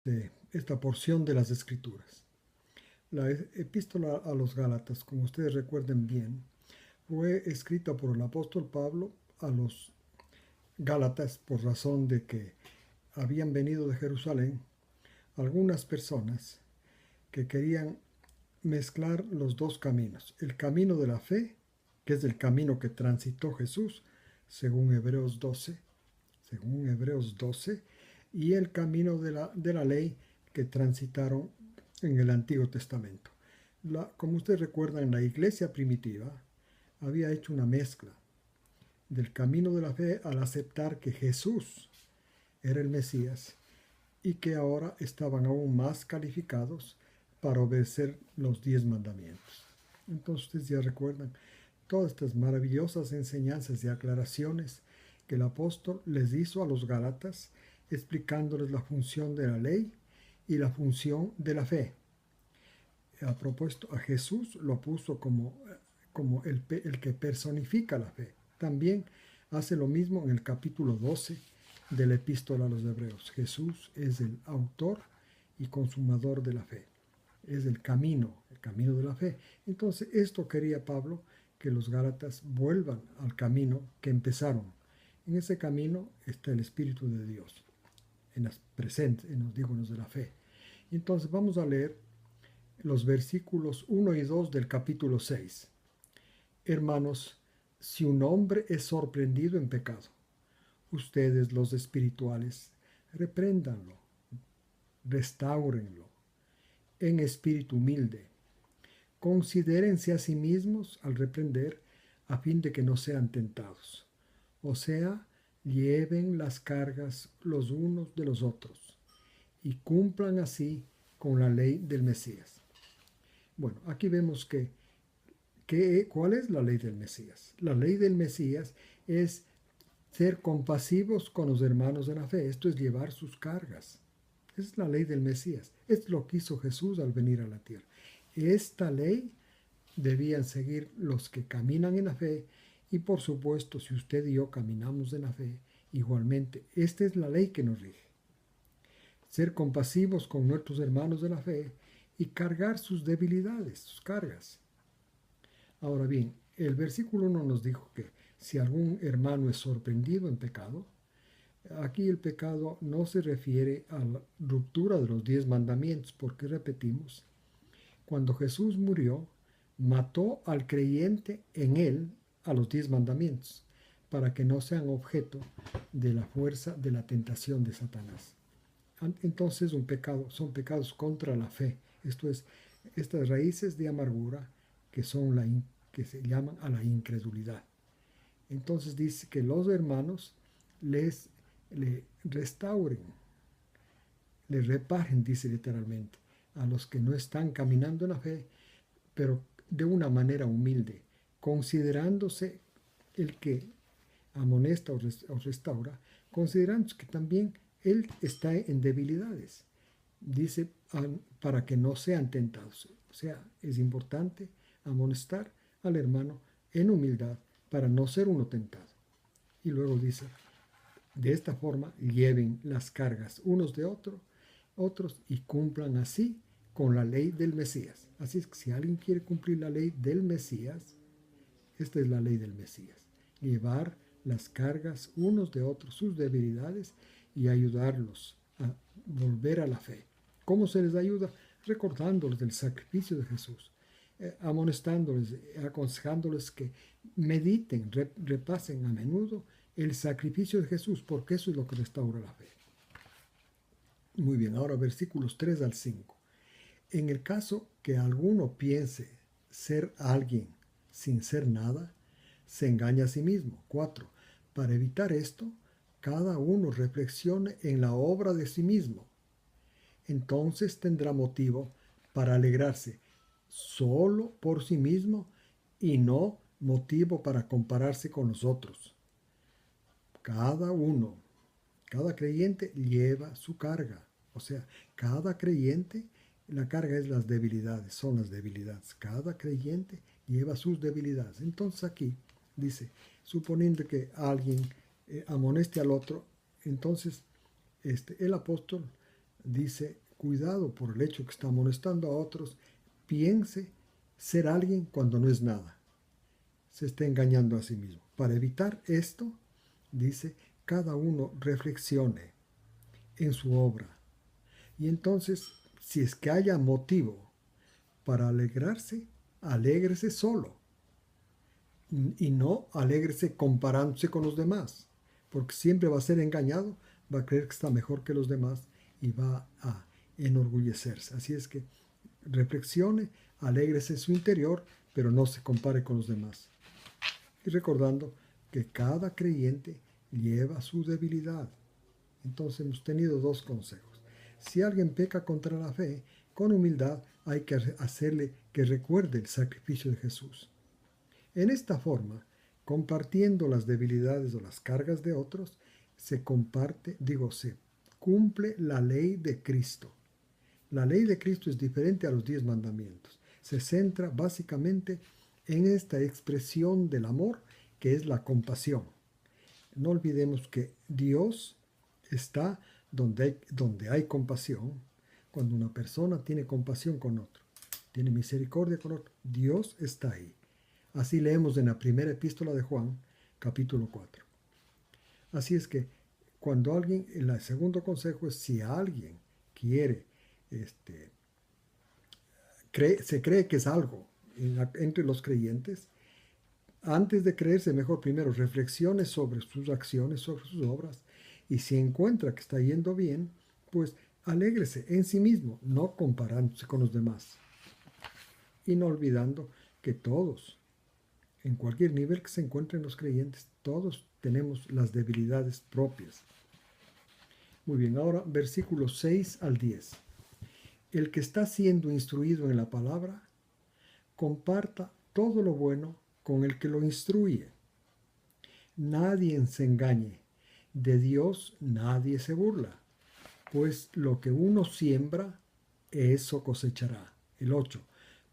de esta porción de las Escrituras. La epístola a los Gálatas, como ustedes recuerden bien, fue escrita por el apóstol Pablo a los Gálatas por razón de que habían venido de Jerusalén algunas personas que querían mezclar los dos caminos, el camino de la fe, que es el camino que transitó Jesús, según Hebreos 12, y el camino de la ley que transitaron en el Antiguo Testamento. Como ustedes recuerdan, la iglesia primitiva había hecho una mezcla del camino de la fe al aceptar que Jesús era el Mesías y que ahora estaban aún más calificados para obedecer los 10 mandamientos. Entonces ustedes ya recuerdan todas estas maravillosas enseñanzas y aclaraciones que el apóstol les hizo a los Gálatas, explicándoles la función de la ley y la función de la fe. A propósito, a Jesús lo puso como el que personifica la fe. También hace lo mismo en el capítulo 12 de la epístola a los Hebreos. Jesús es el autor y consumador de la fe. Es el camino de la fe. Entonces, esto quería Pablo, que los Gálatas vuelvan al camino que empezaron. En ese camino está el Espíritu de Dios, en las presentes, en los dígonos de la fe. Entonces, vamos a leer los versículos 1 y 2 del capítulo 6. Hermanos, si un hombre es sorprendido en pecado, ustedes los espirituales, repréndanlo, restáurenlo en espíritu humilde. Considérense a sí mismos al reprender a fin de que no sean tentados. O sea, lleven las cargas los unos de los otros y cumplan así con la ley del Mesías. Bueno, aquí vemos ¿cuál es la ley del Mesías? La ley del Mesías es ser compasivos con los hermanos de la fe. Esto es llevar sus cargas. Es la ley del Mesías. Es lo que hizo Jesús al venir a la tierra. Esta ley debían seguir los que caminan en la fe y por supuesto si usted y yo caminamos en la fe, igualmente esta es la ley que nos rige. Ser compasivos con nuestros hermanos de la fe y cargar sus debilidades, sus cargas. Ahora bien, el versículo 1 nos dijo que si algún hermano es sorprendido en pecado, aquí el pecado no se refiere a la ruptura de los 10 mandamientos, porque repetimos, cuando Jesús murió, mató al creyente en él a los 10 mandamientos, para que no sean objeto de la fuerza de la tentación de Satanás. Entonces son pecados contra la fe. Esto es, estas raíces de amargura que se llaman a la incredulidad. Entonces dice que los hermanos le restauren, le reparen, dice literalmente, a los que no están caminando en la fe, pero de una manera humilde, considerándose el que amonesta o restaura, considerando que también él está en debilidades. Dice, para que no sean tentados. O sea, es importante amonestar al hermano en humildad para no ser uno tentado. Y luego dice, de esta forma lleven las cargas unos de otros y cumplan así con la ley del Mesías. Así es que si alguien quiere cumplir la ley del Mesías, esta es la ley del Mesías. Llevar las cargas unos de otros, sus debilidades, y ayudarlos a volver a la fe. ¿Cómo se les ayuda? Recordándoles del sacrificio de Jesús, amonestándoles, aconsejándoles que mediten, repasen a menudo el sacrificio de Jesús, porque eso es lo que restaura la fe. Muy bien, ahora versículos 3 al 5. En el caso que alguno piense ser alguien sin ser nada, se engaña a sí mismo. 4. Para evitar esto, cada uno reflexione en la obra de sí mismo. Entonces tendrá motivo para alegrarse solo por sí mismo y no motivo para compararse con los otros. Cada creyente lleva su carga. O sea, cada creyente, la carga es las debilidades, son las debilidades. Cada creyente lleva sus debilidades. Entonces aquí dice, suponiendo que alguien amoneste al otro, entonces el apóstol dice, cuidado por el hecho que está molestando a otros, piense ser alguien cuando no es nada. Se está engañando a sí mismo. Para evitar esto, dice, cada uno reflexione en su obra. Y entonces, si es que haya motivo para alegrarse, alégrese solo. Y no alégrese comparándose con los demás, porque siempre va a ser engañado, va a creer que está mejor que los demás y va a enorgullecerse. Así es que reflexione, alégrese en su interior, pero no se compare con los demás. Y recordando que cada creyente lleva su debilidad. Entonces hemos tenido dos consejos. Si alguien peca contra la fe, con humildad hay que hacerle que recuerde el sacrificio de Jesús. En esta forma, compartiendo las debilidades o las cargas de otros, se cumple la ley de Cristo. La ley de Cristo es diferente a los 10 mandamientos. Se centra básicamente en esta expresión del amor que es la compasión. No olvidemos que Dios está donde hay compasión. Cuando una persona tiene compasión con otro, tiene misericordia con otro, Dios está ahí. Así leemos en la primera epístola de Juan, capítulo 4. Así es que cuando alguien, el segundo consejo es si alguien quiere, se cree que es algo entre los creyentes, antes de creerse, mejor primero reflexione sobre sus acciones, sobre sus obras, y si encuentra que está yendo bien, pues alégrese en sí mismo, no comparándose con los demás. Y no olvidando que todos, en cualquier nivel que se encuentren los creyentes, todos tenemos las debilidades propias. Muy bien, ahora versículos 6 al 10. El que está siendo instruido en la palabra, comparta todo lo bueno con el que lo instruye. Nadie se engañe, de Dios nadie se burla, pues lo que uno siembra, eso cosechará. El 8.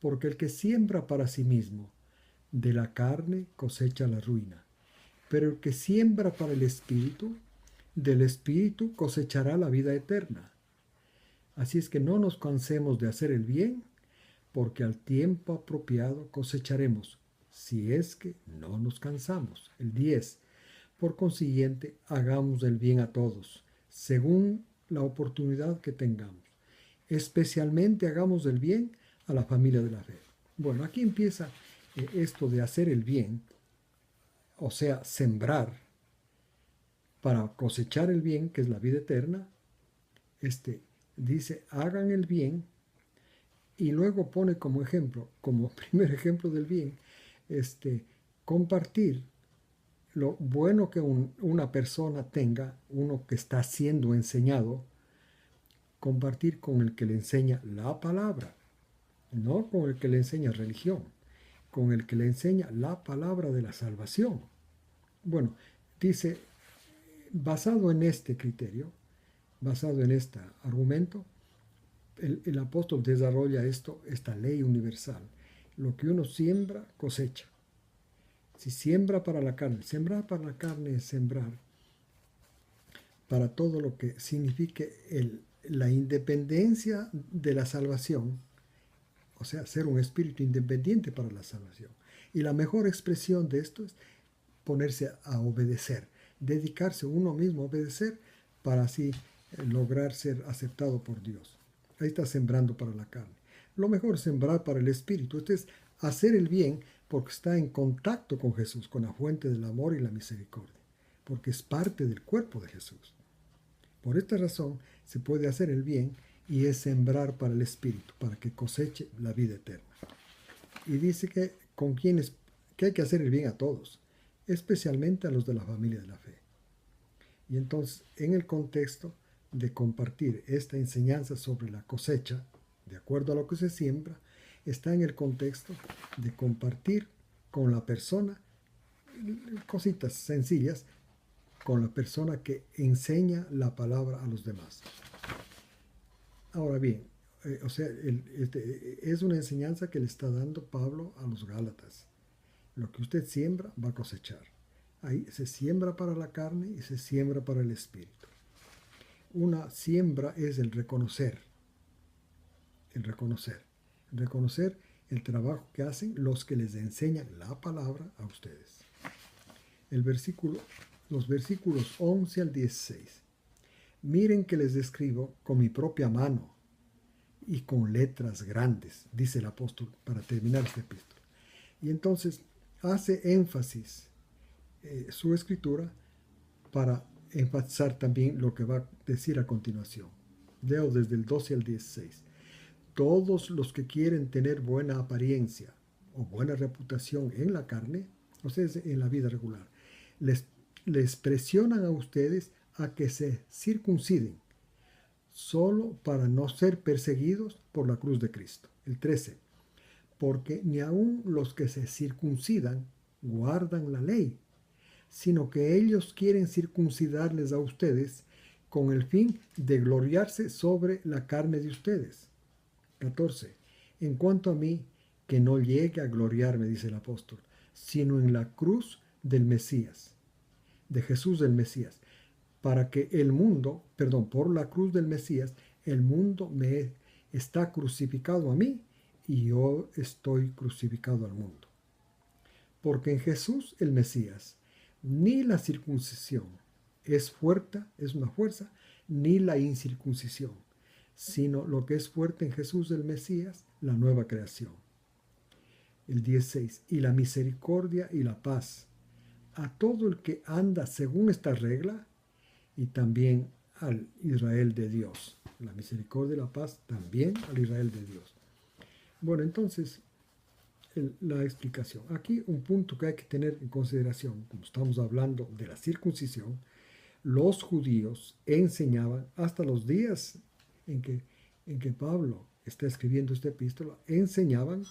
Porque el que siembra para sí mismo, de la carne cosecha la ruina, pero el que siembra para el Espíritu, del Espíritu cosechará la vida eterna. Así es que no nos cansemos de hacer el bien, porque al tiempo apropiado cosecharemos, si es que no nos cansamos. El 10. Por consiguiente, hagamos el bien a todos, según la oportunidad que tengamos. Especialmente hagamos el bien a la familia de la fe. Bueno, aquí empieza esto de hacer el bien, o sea, sembrar para cosechar el bien, que es la vida eterna. Dice, hagan el bien, y luego pone como ejemplo, como primer ejemplo del bien, compartir lo bueno que una persona tenga, uno que está siendo enseñado, compartir con el que le enseña la palabra, no con el que le enseña religión, con el que le enseña la palabra de la salvación. Bueno, dice, basado en este criterio, basado en este argumento, el apóstol desarrolla esta ley universal. Lo que uno siembra, cosecha. Si siembra para la carne, sembrar para la carne es sembrar para todo lo que signifique la independencia de la salvación, o sea, ser un espíritu independiente para la salvación. Y la mejor expresión de esto es ponerse a obedecer, dedicarse uno mismo a obedecer para así lograr ser aceptado por Dios. Ahí está sembrando para la carne. Lo mejor es sembrar para el espíritu. Esto es hacer el bien porque está en contacto con Jesús, con la fuente del amor y la misericordia, porque es parte del cuerpo de Jesús. Por esta razón se puede hacer el bien y es sembrar para el espíritu, para que coseche la vida eterna. Y dice que que hay que hacer el bien a todos, especialmente a los de la familia de la fe. Y entonces, en el contexto de compartir esta enseñanza sobre la cosecha, de acuerdo a lo que se siembra, está en el contexto de compartir con la persona cositas sencillas, con la persona que enseña la palabra a los demás. Ahora bien, es una enseñanza que le está dando Pablo a los Gálatas. Lo que usted siembra va a cosechar. Ahí se siembra para la carne y se siembra para el espíritu. una siembra es el reconocer, el reconocer, reconocer el trabajo que hacen los que les enseñan la palabra a ustedes. Los versículos 11 al 16. Miren que les escribo con mi propia mano y con letras grandes, dice el apóstol para terminar este epístola. Y entonces hace énfasis su escritura para enfatizar también lo que va a decir a continuación. Leo desde el 12 al 16. Todos los que quieren tener buena apariencia o buena reputación en la carne, o sea, en la vida regular, les presionan a ustedes a que se circunciden, solo para no ser perseguidos por la cruz de Cristo. El 13. Porque ni aun los que se circuncidan guardan la ley, sino que ellos quieren circuncidarles a ustedes con el fin de gloriarse sobre la carne de ustedes. 14. En cuanto a mí, que no llegue a gloriarme, dice el apóstol, sino en la cruz del Mesías, de Jesús del Mesías, para que por la cruz del Mesías, el mundo me está crucificado a mí y yo estoy crucificado al mundo. Porque en Jesús el Mesías, ni la circuncisión es una fuerza, ni la incircuncisión, sino lo que es fuerte en Jesús el Mesías, la nueva creación. El 16. Y la misericordia y la paz a todo el que anda según esta regla, y también al Israel de Dios. La misericordia y la paz también al Israel de Dios. Bueno, entonces, la explicación. Aquí un punto que hay que tener en consideración, como estamos hablando de la circuncisión, los judíos enseñaban hasta los días en que Pablo está escribiendo esta epístola, enseñaban,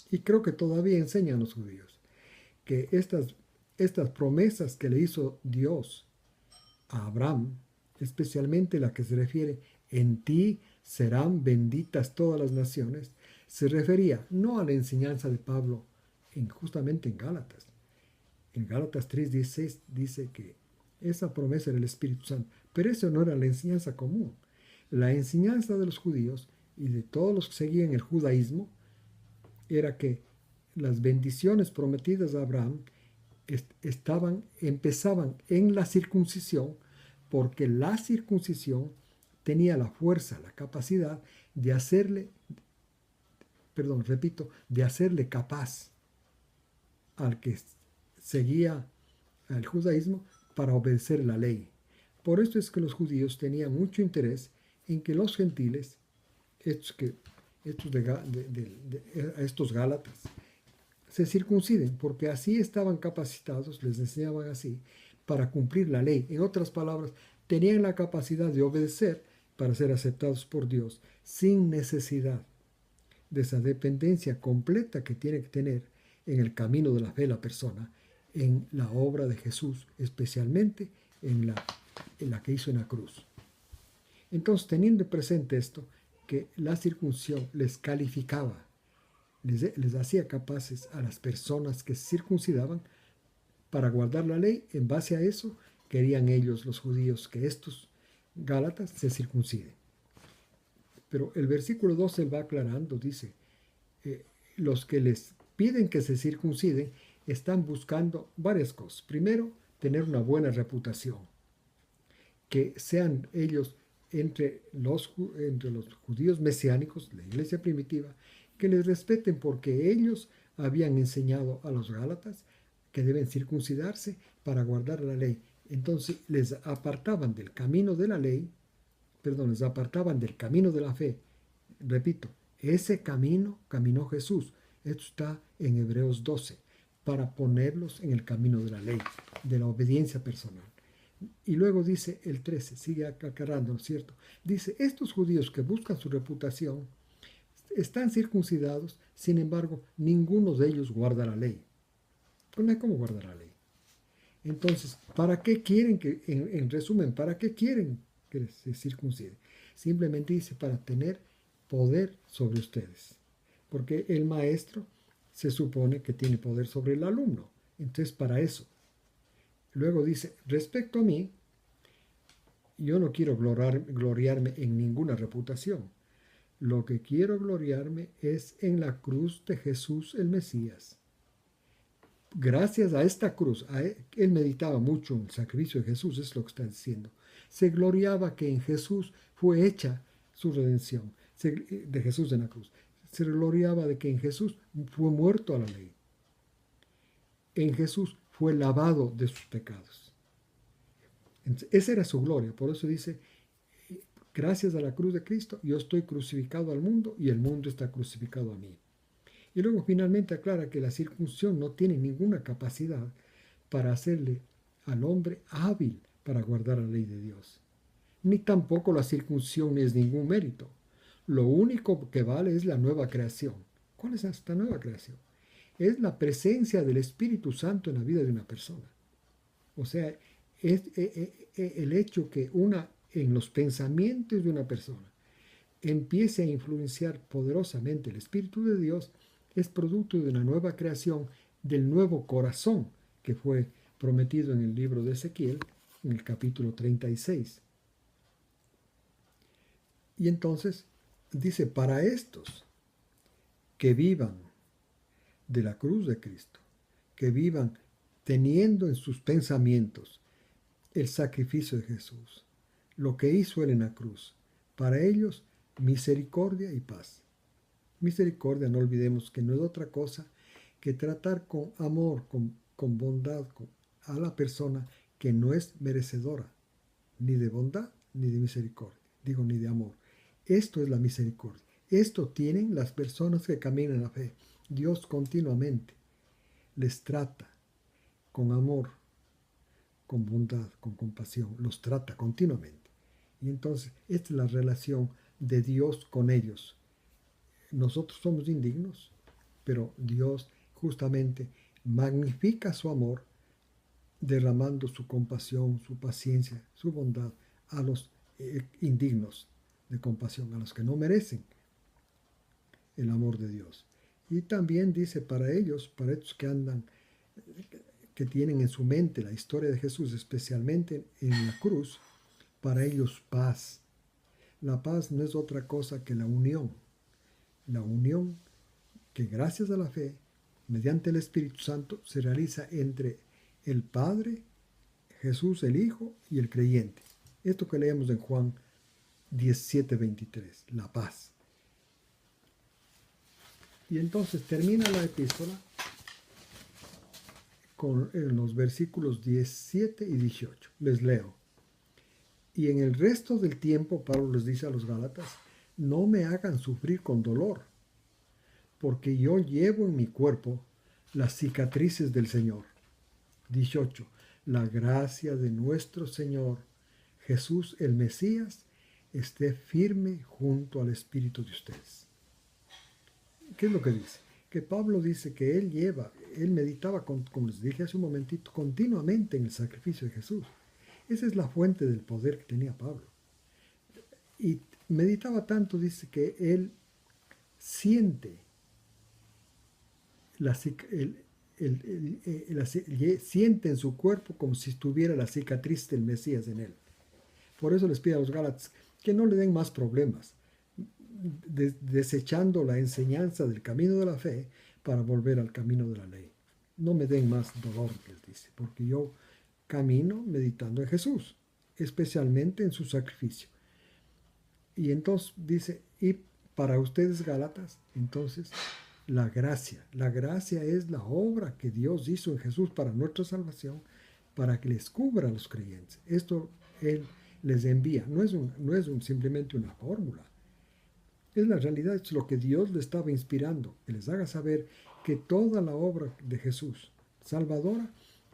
y creo que todavía enseñan los judíos, que estas promesas que le hizo Dios a Abraham, especialmente la que se refiere en ti serán benditas todas las naciones, se refería no a la enseñanza de Pablo justamente en Gálatas. En Gálatas 3:16 dice que esa promesa era el Espíritu Santo, pero eso no era la enseñanza común. La enseñanza de los judíos y de todos los que seguían el judaísmo era que las bendiciones prometidas a Abraham empezaban en la circuncisión, porque la circuncisión tenía la fuerza, la capacidad de hacerle capaz al que seguía al judaísmo para obedecer la ley. Por esto es que los judíos tenían mucho interés en que los gentiles, estos gálatas, se circunciden, porque así estaban capacitados, les enseñaban así, para cumplir la ley. En otras palabras, tenían la capacidad de obedecer para ser aceptados por Dios, sin necesidad de esa dependencia completa que tiene que tener en el camino de la fe la persona, en la obra de Jesús, especialmente en la que hizo en la cruz. Entonces, teniendo presente esto, que la circuncisión les calificaba, les hacía capaces a las personas que se circuncidaban para guardar la ley. En base a eso, querían ellos, los judíos, que estos gálatas se circunciden. Pero el versículo 12 va aclarando, dice, los que les piden que se circunciden están buscando varias cosas. Primero, tener una buena reputación, que sean ellos entre los judíos mesiánicos, la iglesia primitiva, que les respeten porque ellos habían enseñado a los gálatas que deben circuncidarse para guardar la ley. Entonces les apartaban del camino de la ley, les apartaban del camino de la fe. Repito, ese camino caminó Jesús. Esto está en Hebreos 12, para ponerlos en el camino de la ley, de la obediencia personal. Y luego dice el 13, sigue aclarando, ¿no es cierto? Dice, estos judíos que buscan su reputación están circuncidados, sin embargo, ninguno de ellos guarda la ley. Pues no hay cómo guardar la ley. Entonces, ¿para qué quieren en resumen, para qué quieren que se circuncide? Simplemente dice, para tener poder sobre ustedes. Porque el maestro se supone que tiene poder sobre el alumno. Entonces, para eso. Luego dice, respecto a mí, yo no quiero gloriarme en ninguna reputación. Lo que quiero gloriarme es en la cruz de Jesús el Mesías. Gracias a esta cruz, él meditaba mucho en el sacrificio de Jesús, es lo que está diciendo. Se gloriaba que en Jesús fue hecha su redención, de Jesús en la cruz. Se gloriaba de que en Jesús fue muerto a la ley. En Jesús fue lavado de sus pecados. Entonces, esa era su gloria. Por eso dice, gracias a la cruz de Cristo, yo estoy crucificado al mundo y el mundo está crucificado a mí. Y luego finalmente aclara que la circuncisión no tiene ninguna capacidad para hacerle al hombre hábil para guardar la ley de Dios. Ni tampoco la circuncisión es ningún mérito. Lo único que vale es la nueva creación. ¿Cuál es esta nueva creación? Es la presencia del Espíritu Santo en la vida de una persona. O sea, es el hecho que en los pensamientos de una persona empiece a influenciar poderosamente el Espíritu de Dios es producto de una nueva creación, del nuevo corazón que fue prometido en el libro de Ezequiel, en el capítulo 36. Y entonces dice, para estos que vivan de la cruz de Cristo, que vivan teniendo en sus pensamientos el sacrificio de Jesús, lo que hizo Él en la cruz, para ellos misericordia y paz. Misericordia, no olvidemos que no es otra cosa que tratar con amor, con bondad a la persona que no es merecedora ni de bondad ni de misericordia, digo ni de amor. Esto es la misericordia. Esto tienen las personas que caminan en la fe. Dios continuamente les trata con amor, con bondad, con compasión, los trata continuamente. Y entonces esta es la relación de Dios con ellos. Nosotros somos indignos, pero Dios justamente magnifica su amor derramando su compasión, su paciencia, su bondad a los indignos de compasión, a los que no merecen el amor de Dios. Y también dice para ellos, para estos que andan, que tienen en su mente la historia de Jesús, especialmente en la cruz, para ellos paz. La paz no es otra cosa que la unión que gracias a la fe, mediante el Espíritu Santo, se realiza entre el Padre, Jesús el Hijo y el creyente. Esto que leemos en Juan 17:23, la paz. Y entonces termina la epístola con los versículos 17 y 18. Les leo. Y en el resto del tiempo, Pablo les dice a los Gálatas, no me hagan sufrir con dolor, porque yo llevo en mi cuerpo las cicatrices del Señor. 18. La gracia de nuestro Señor Jesús el Mesías esté firme junto al espíritu de ustedes. ¿Qué es lo que dice? Que Pablo dice que él meditaba, como les dije hace un momentito, continuamente en el sacrificio de Jesús. Esa es la fuente del poder que tenía Pablo. Y meditaba tanto, dice, que él siente siente en su cuerpo como si estuviera la cicatriz del Mesías en él. Por eso les pide a los Gálatas que no le den más problemas, desechando la enseñanza del camino de la fe para volver al camino de la ley. No me den más dolor, les dice, porque yo camino meditando en Jesús, especialmente en su sacrificio. Y entonces dice, y para ustedes Gálatas, entonces la gracia es la obra que Dios hizo en Jesús para nuestra salvación, para que les cubra a los creyentes. Esto Él les envía, no es simplemente una fórmula. Es la realidad, es lo que Dios le estaba inspirando, que les haga saber que toda la obra de Jesús, salvadora,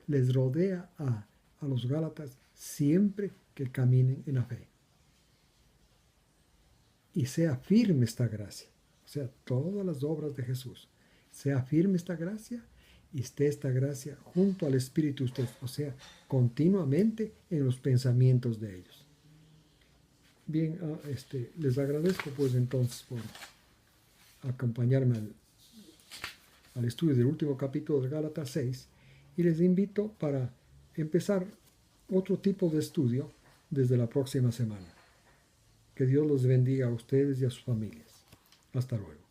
les rodea a los Gálatas siempre que caminen en la fe. Y sea firme esta gracia, o sea, todas las obras de Jesús, sea firme esta gracia y esté esta gracia junto al Espíritu de ustedes, o sea, continuamente en los pensamientos de ellos. Bien, les agradezco pues entonces por acompañarme al estudio del último capítulo de Gálatas 6 y les invito para empezar otro tipo de estudio desde la próxima semana. Que Dios los bendiga a ustedes y a sus familias. Hasta luego.